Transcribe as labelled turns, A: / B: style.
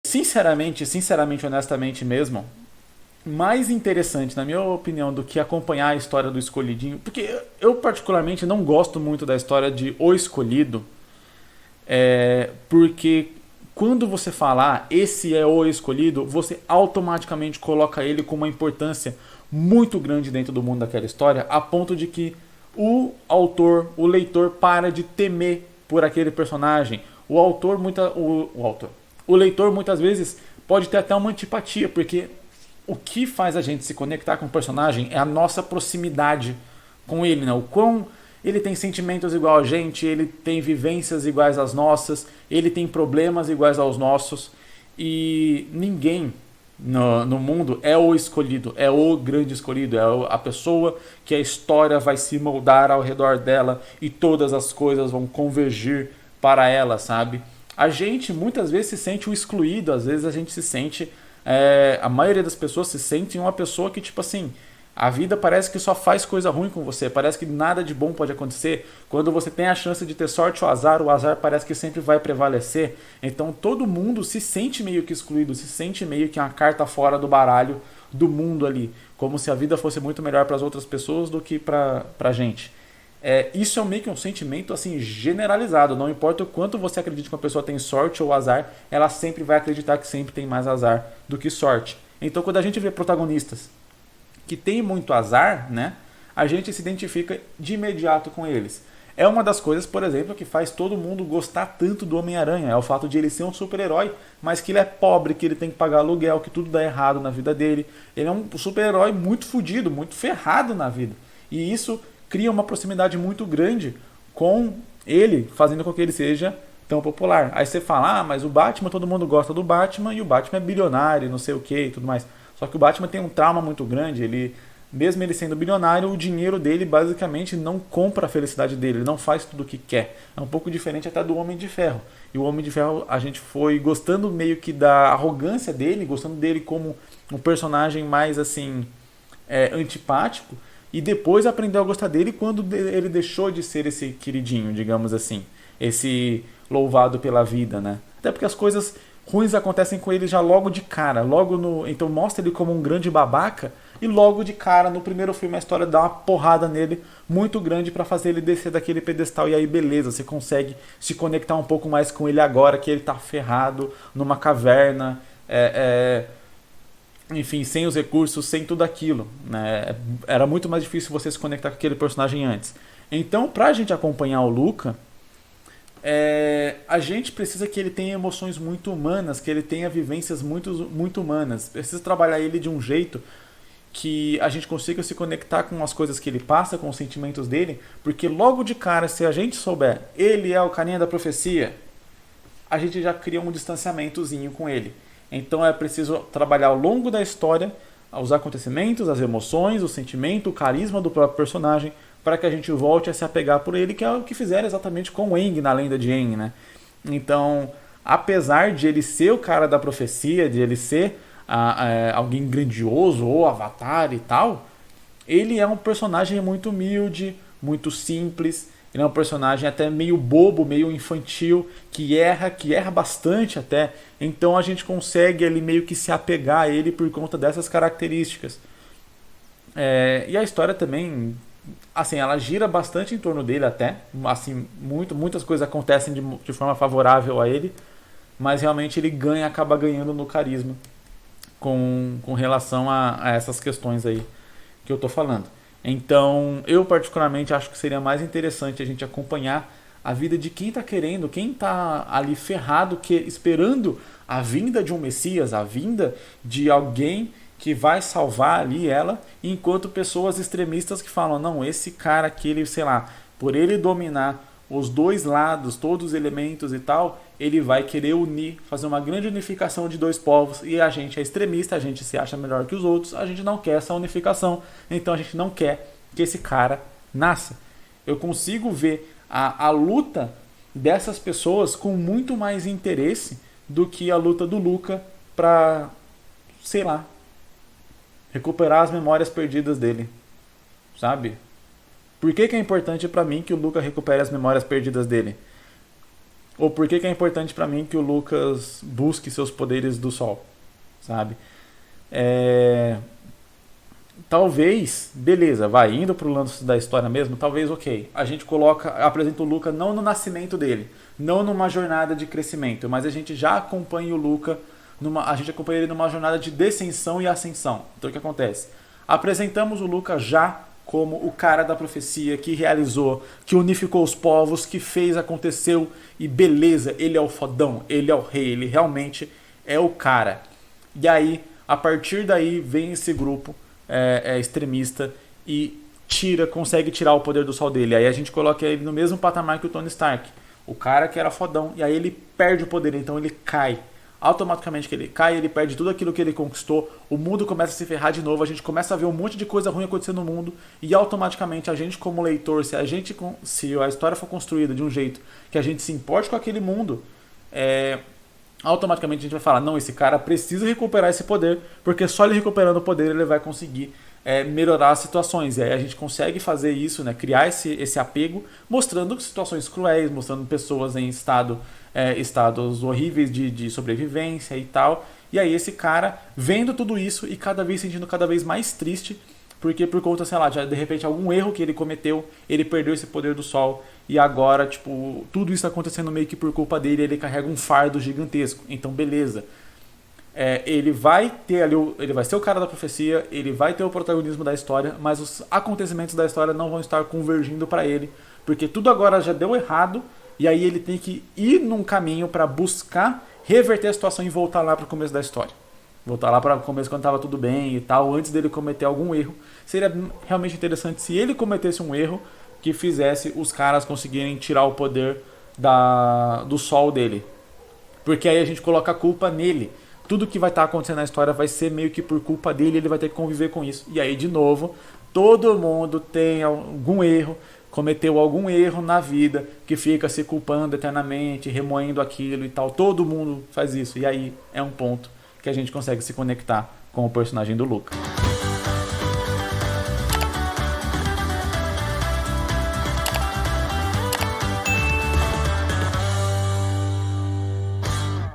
A: sinceramente, honestamente mesmo, mais interessante, na minha opinião, do que acompanhar a história do Escolhidinho, porque eu particularmente não gosto muito da história de O Escolhido, porque quando você falar esse é o escolhido, você automaticamente coloca ele com uma importância muito grande dentro do mundo daquela história, a ponto de que o autor, o leitor, para de temer por aquele personagem. O leitor muitas vezes pode ter até uma antipatia, porque o que faz a gente se conectar com o personagem é a nossa proximidade com ele, né? O quão ele tem sentimentos igual a gente, ele tem vivências iguais às nossas, ele tem problemas iguais aos nossos, e ninguém no mundo é o escolhido, é o grande escolhido, é a pessoa que a história vai se moldar ao redor dela e todas as coisas vão convergir para ela, sabe? A gente muitas vezes se sente o excluído, às vezes a gente se sente, a maioria das pessoas se sente uma pessoa que, tipo assim, a vida parece que só faz coisa ruim com você, parece que nada de bom pode acontecer. Quando você tem a chance de ter sorte ou azar, o azar parece que sempre vai prevalecer. Então todo mundo se sente meio que excluído, se sente meio que uma carta fora do baralho do mundo ali, como se a vida fosse muito melhor para as outras pessoas do que para a gente. Isso é meio que um sentimento assim generalizado. Não importa o quanto você acredite que uma pessoa tem sorte ou azar, ela sempre vai acreditar que sempre tem mais azar do que sorte. Então quando a gente vê protagonistas que tem muito azar, né, a gente se identifica de imediato com eles. É uma das coisas, por exemplo, que faz todo mundo gostar tanto do Homem-Aranha. É o fato de ele ser um super-herói, mas que ele é pobre, que ele tem que pagar aluguel, que tudo dá errado na vida dele. Ele é um super-herói muito fodido, muito ferrado na vida. E isso cria uma proximidade muito grande com ele, fazendo com que ele seja tão popular. Aí você fala, mas o Batman, todo mundo gosta do Batman, e o Batman é bilionário, não sei o que e tudo mais. Só que o Batman tem um trauma muito grande, mesmo ele sendo bilionário, o dinheiro dele basicamente não compra a felicidade dele, ele não faz tudo o que quer. É um pouco diferente até do Homem de Ferro. E o Homem de Ferro, a gente foi gostando meio que da arrogância dele, gostando dele como um personagem mais assim, antipático, e depois aprendeu a gostar dele quando ele deixou de ser esse queridinho, digamos assim, esse louvado pela vida, né? Até porque as coisas ruins acontecem com ele já logo de cara, então mostra ele como um grande babaca, e logo de cara no primeiro filme a história dá uma porrada nele muito grande para fazer ele descer daquele pedestal, e aí beleza, você consegue se conectar um pouco mais com ele agora que ele tá ferrado numa caverna, enfim, sem os recursos, sem tudo aquilo, né? Era muito mais difícil você se conectar com aquele personagem antes. Então, pra gente acompanhar o Luca, a gente precisa que ele tenha emoções muito humanas, que ele tenha vivências muito, muito humanas. Precisa trabalhar ele de um jeito que a gente consiga se conectar com as coisas que ele passa, com os sentimentos dele, porque logo de cara, se a gente souber, ele é o carinha da profecia, a gente já cria um distanciamentozinho com ele. Então é preciso trabalhar ao longo da história os acontecimentos, as emoções, o sentimento, o carisma do próprio personagem, para que a gente volte a se apegar por ele, que é o que fizeram exatamente com o Aang na lenda de Aang, né? Então, apesar de ele ser o cara da profecia, de ele ser alguém grandioso ou avatar e tal, ele é um personagem muito humilde, muito simples. Ele é um personagem até meio bobo, meio infantil, que erra bastante até. Então a gente consegue ali meio que se apegar a ele por conta dessas características. E a história também, assim, ela gira bastante em torno dele até. Assim, muitas coisas acontecem de forma favorável a ele, mas realmente ele acaba ganhando no carisma com relação a essas questões aí que eu tô falando. Então, eu particularmente acho que seria mais interessante a gente acompanhar a vida de quem está querendo, quem está ali ferrado, esperando a vinda de um Messias, a vinda de alguém que vai salvar ali ela, enquanto pessoas extremistas que falam, não, esse cara aqui, ele, sei lá, por ele dominar os dois lados, todos os elementos e tal, ele vai querer unir, fazer uma grande unificação de dois povos, e a gente é extremista, a gente se acha melhor que os outros, a gente não quer essa unificação, então a gente não quer que esse cara nasça. Eu consigo ver a luta dessas pessoas com muito mais interesse do que a luta do Luca para, sei lá, recuperar as memórias perdidas dele, sabe? Por que é importante para mim que o Luca recupere as memórias perdidas dele? Ou por que é importante pra mim que o Lucas busque seus poderes do sol, sabe? Talvez, beleza, vai indo pro lance da história mesmo, talvez, ok. A gente apresenta o Luca não no nascimento dele, não numa jornada de crescimento, mas a gente já acompanha o Luca, a gente acompanha ele numa jornada de descensão e ascensão. Então o que acontece? Apresentamos o Luca já como o cara da profecia que realizou, que unificou os povos, que fez, aconteceu e beleza, ele é o fodão, ele é o rei, ele realmente é o cara. E aí, a partir daí, vem esse grupo extremista e consegue tirar o poder do sol dele. Aí a gente coloca ele no mesmo patamar que o Tony Stark, o cara que era fodão, e aí ele perde o poder, então ele cai. Automaticamente que ele cai, ele perde tudo aquilo que ele conquistou, o mundo começa a se ferrar de novo, a gente começa a ver um monte de coisa ruim acontecendo no mundo, e automaticamente a gente como leitor, se a história for construída de um jeito que a gente se importe com aquele mundo, automaticamente a gente vai falar, não, esse cara precisa recuperar esse poder, porque só ele recuperando o poder ele vai conseguir melhorar as situações. E aí a gente consegue fazer isso, né, criar esse apego, mostrando situações cruéis, mostrando pessoas em estados horríveis de sobrevivência e tal. E aí esse cara vendo tudo isso e cada vez sentindo cada vez mais triste, porque por conta, sei lá, de repente algum erro que ele cometeu, ele perdeu esse poder do sol e agora, tipo, tudo isso tá acontecendo meio que por culpa dele, ele carrega um fardo gigantesco. Então, beleza. Ele vai ter ali, ele vai ser o cara da profecia, ele vai ter o protagonismo da história, mas os acontecimentos da história não vão estar convergindo para ele, porque tudo agora já deu errado e aí ele tem que ir num caminho para buscar reverter a situação e voltar lá para o começo da história. Voltar lá para o começo quando estava tudo bem e tal, antes dele cometer algum erro. Seria realmente interessante se ele cometesse um erro que fizesse os caras conseguirem tirar o poder do sol dele. Porque aí a gente coloca a culpa nele. Tudo que vai estar acontecendo na história vai ser meio que por culpa dele, ele vai ter que conviver com isso. E aí, de novo, todo mundo tem algum erro, cometeu algum erro na vida, que fica se culpando eternamente, remoendo aquilo e tal. Todo mundo faz isso. E aí é um ponto que a gente consegue se conectar com o personagem do Luca.